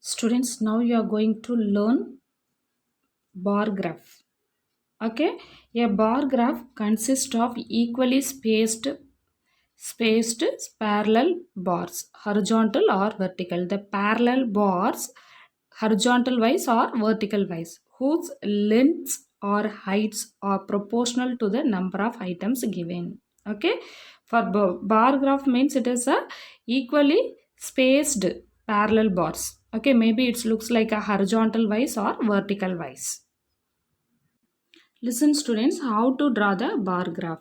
Students, now you are going to learn bar graph. Okay, a bar graph consists of equally spaced parallel bars, horizontal or vertical. The parallel bars, horizontal wise or vertical wise, whose lengths or heights are proportional to the number of items given. Okay, for bar graph means it is a equally spaced parallel bars. Okay, maybe it looks like a horizontal wise or vertical wise. Listen students, how to draw the bar graph.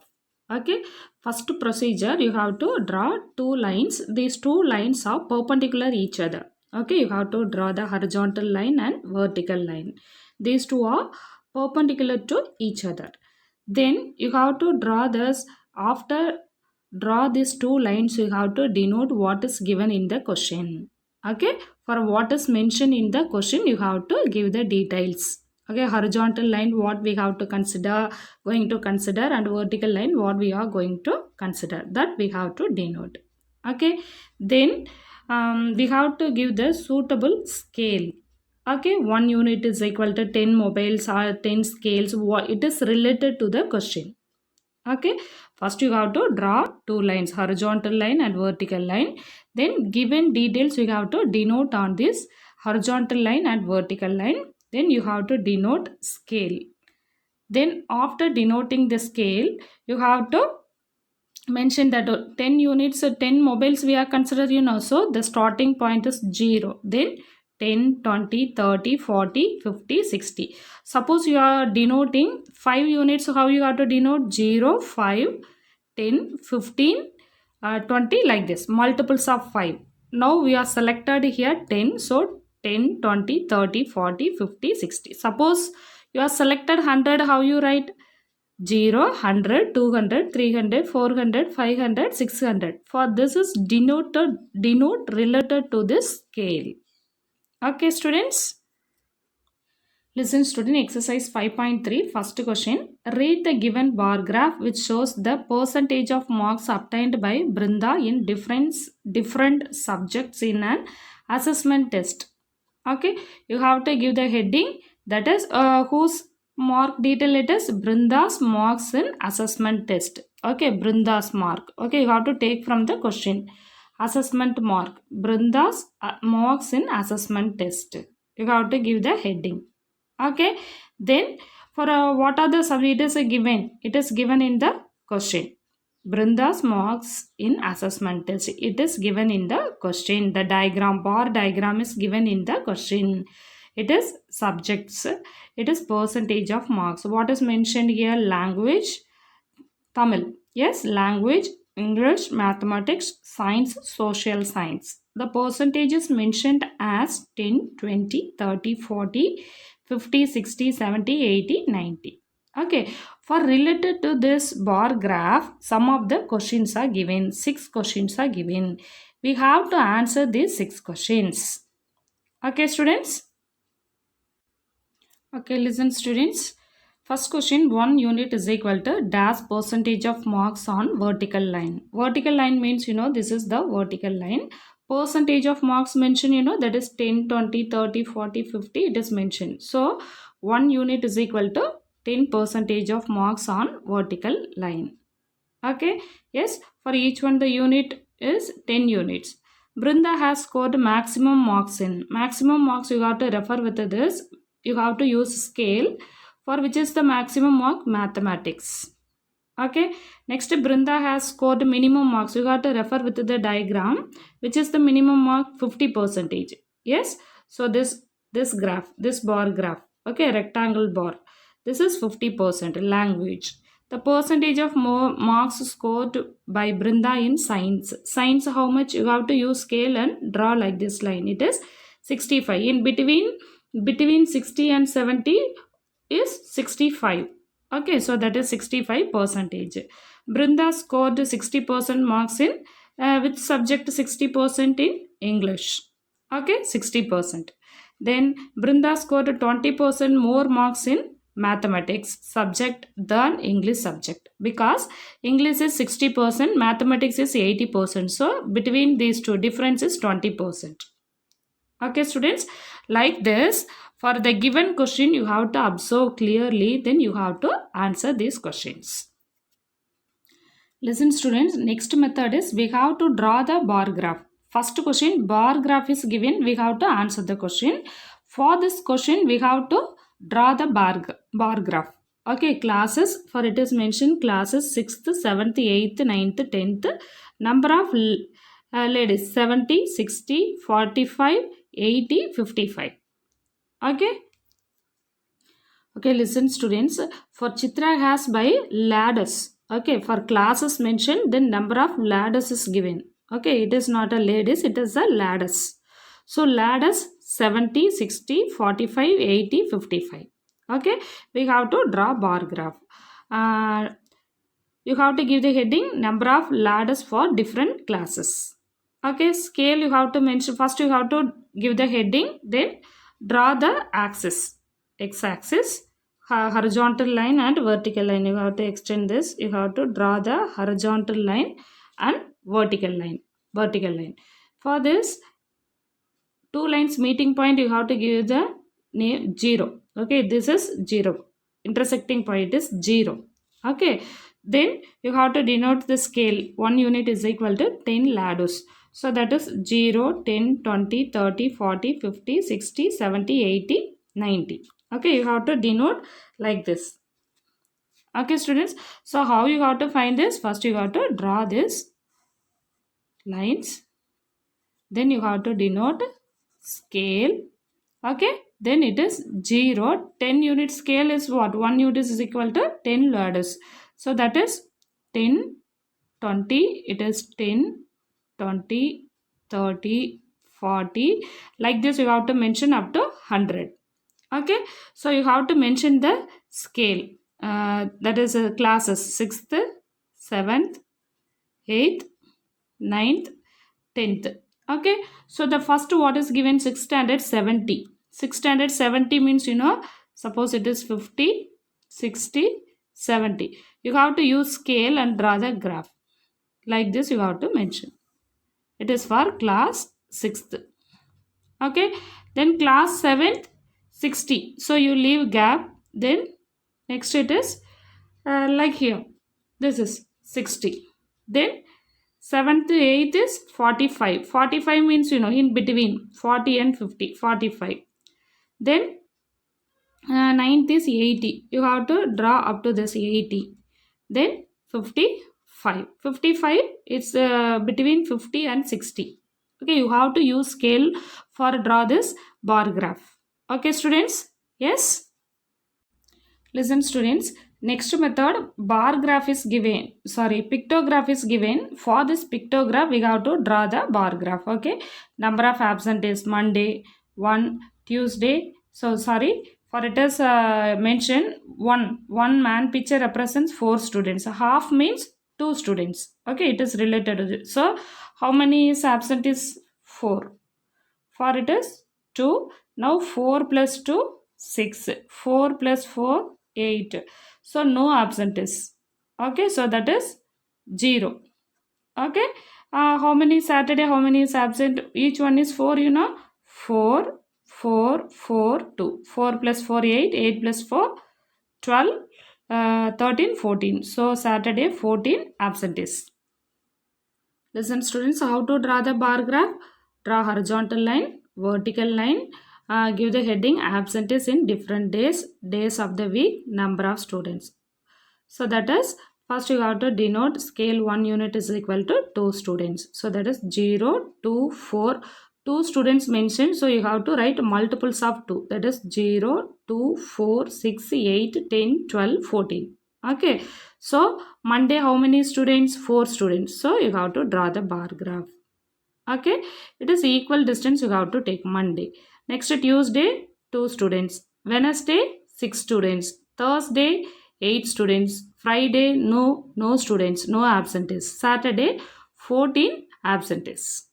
Okay, first procedure, you have to draw two lines. These two lines are perpendicular each other. Okay, you have to draw the horizontal line and vertical line. These two are perpendicular to each other. Then you have to draw this. After draw these two lines, you have to denote what is given in the question. Okay, for what is mentioned in the question, you have to give the details. Okay, horizontal line what we have to consider and vertical line what we are going to consider, that we have to denote. Okay, then we have to give the suitable scale. Okay, 1 unit is equal to 10 mobiles or 10 scales. What it is related to the question. Okay, first you have to draw two lines, horizontal line and vertical line. Then given details you have to denote on this horizontal line and vertical line. Then you have to denote scale. Then after denoting the scale, you have to mention that 10 units, 10 mobiles we are considering, so the starting point is 0. Then 10, 20, 30, 40, 50, 60. Suppose you are denoting 5 units, so how you have to denote 0, 5, 10, 15, 20, like this, multiples of 5. Now we are selected here 10, so 10, 20, 30, 40, 50, 60. Suppose you are selected 100, how you write? 0, 100, 200, 300, 400, 500, 600. For this is denote related to this scale. Okay, students. Listen, student, exercise 5.3. First question. Read the given bar graph which shows the percentage of marks obtained by Brinda in different subjects in an assessment test. Okay, you have to give the heading, that is whose mark detail it is Brinda's marks in assessment test. Okay, Brinda's mark. Okay, you have to take from the question. Assessment mark. Brinda's marks in assessment test. You have to give the heading. Okay, then for what are the it is given? It is given in the question. Brinda's marks in assessment test. It is given in the question. The diagram, bar diagram is given in the question. It is subjects. It is percentage of marks. What is mentioned here? Language, Tamil. Yes, language, English, mathematics, science, social science. The percentage is mentioned as 10, 20, 30, 40, 50, 60, 70, 80, 90. Okay, for related to this bar graph, some of the questions are given. 6 questions are given. We have to answer these 6 questions. Okay, students? Okay, listen, students. First question, 1 unit is equal to dash percentage of marks on vertical line. Vertical line means, this is the vertical line. Percentage of marks mentioned, that is 10, 20, 30, 40, 50, it is mentioned. So, 1 unit is equal to 10 percentage of marks on vertical line. Okay, yes, for each one the unit is 10 units. Brinda has scored maximum marks in. Maximum marks you have to refer with this. You have to use scale, for which is the maximum mark? Mathematics. Okay, next Brinda has scored minimum marks. You have to refer with the diagram, which is the minimum mark 50 percentage. Yes, so this graph, this bar graph, okay, rectangle bar, this is 50%. Language, the percentage of more marks scored by Brinda in science. Science, how much you have to use scale and draw like this line? It is 65. In between 60 and 70 is 65. Okay, so that is 65 percentage. Brinda scored 60% marks in which subject? 60% in English. Okay, 60%. Then Brinda scored 20% more marks in mathematics subject than English subject, because English is 60%, mathematics is 80%. So between these two, difference is 20%. Okay, students, like this, for the given question, you have to observe clearly, then you have to answer these questions. Listen, students, next method is we have to draw the bar graph. First question, bar graph is given, we have to answer the question. For this question, we have to draw the bar graph. Okay, classes, for it is mentioned classes 6th, 7th, 8th, 9th, 10th. Number of ladies 70, 60, 45, 80, 55. Okay. Okay, listen students. For Chitra has by ladders. Okay, for classes mentioned, then number of ladders is given. Okay, it is not a ladies, it is a ladders. So ladders 70, 60, 45, 80, 55. Okay, we have to draw bar graph. You have to give the heading number of ladders for different classes. Okay, scale you have to mention. First you have to give the heading, then draw the axis, x-axis, horizontal line and vertical line. You have to extend this. You have to draw the horizontal line and vertical line. For this, two lines meeting point, you have to give the name 0. Okay, this is 0. Intersecting point is 0. Okay, then you have to denote the scale. 1 unit is equal to 10 ladders. So that is 0, 10, 20, 30, 40, 50, 60, 70, 80, 90. Okay, you have to denote like this. Okay, students. So how you have to find this? First you have to draw this lines. Then you have to denote scale. Okay, then it is 0. 10 unit scale is what? 1 unit is equal to 10 ladders. So that is 10, 20, it is 10, 20, 30, 40. Like this you have to mention up to 100. Okay, so you have to mention the scale. That is classes 6th, 7th, 8th, 9th, 10th. Okay, so the first what is given 6th standard 70. 6th standard 70 means, you know, suppose it is 50, 60, 70. You have to use scale and draw the graph. Like this you have to mention. It is for class 6th. Okay, then class 7th 60. So you leave gap. Then next it is like here. This is 60. Then 7th to 8th is 45. 45 means, you know, in between 40 and 50. 45. Then 9th is 80. You have to draw up to this 80. Then 55. 55 is between 50 and 60. Okay, you have to use scale for draw this bar graph. Okay, students? Yes? Listen, students. Next method, bar graph is given. Sorry, pictograph is given. For this pictograph, we have to draw the bar graph. Okay, number of absent is Monday, 1, Tuesday. So, sorry, for it is mentioned 1. 1 man picture represents 4 students. Half means 2 students. Okay, it is related to it. So, how many is absent is 4. For it is 2. Now 4 plus 2, 6. 4 plus 4, 8. So no absent is. Okay, so that is 0. Okay, how many Saturday, how many is absent? Each one is 4, you know. 4, 4, 4, 2. 4 plus 4, 8. 8 plus 4, 12. 13, 14. So Saturday 14 absent is. Listen students, how to draw the bar graph? Draw horizontal line, vertical line. Give the heading absentees in different days of the week, number of students. So that is, first you have to denote scale 1 unit is equal to 2 students. So that is 0, 2, 4. 2 students mentioned. So you have to write multiples of 2. That is 0, 2, 4, 6, 8, 10, 12, 14. Okay. So Monday how many students? 4 students. So you have to draw the bar graph. Okay. It is equal distance you have to take Monday. Next Tuesday 2 students. Wednesday 6 students. Thursday 8 students. Friday no students, no absentees. Saturday 14 absentees.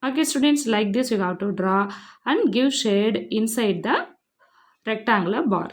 Okay students, like this you have to draw and give shade inside the rectangular bar.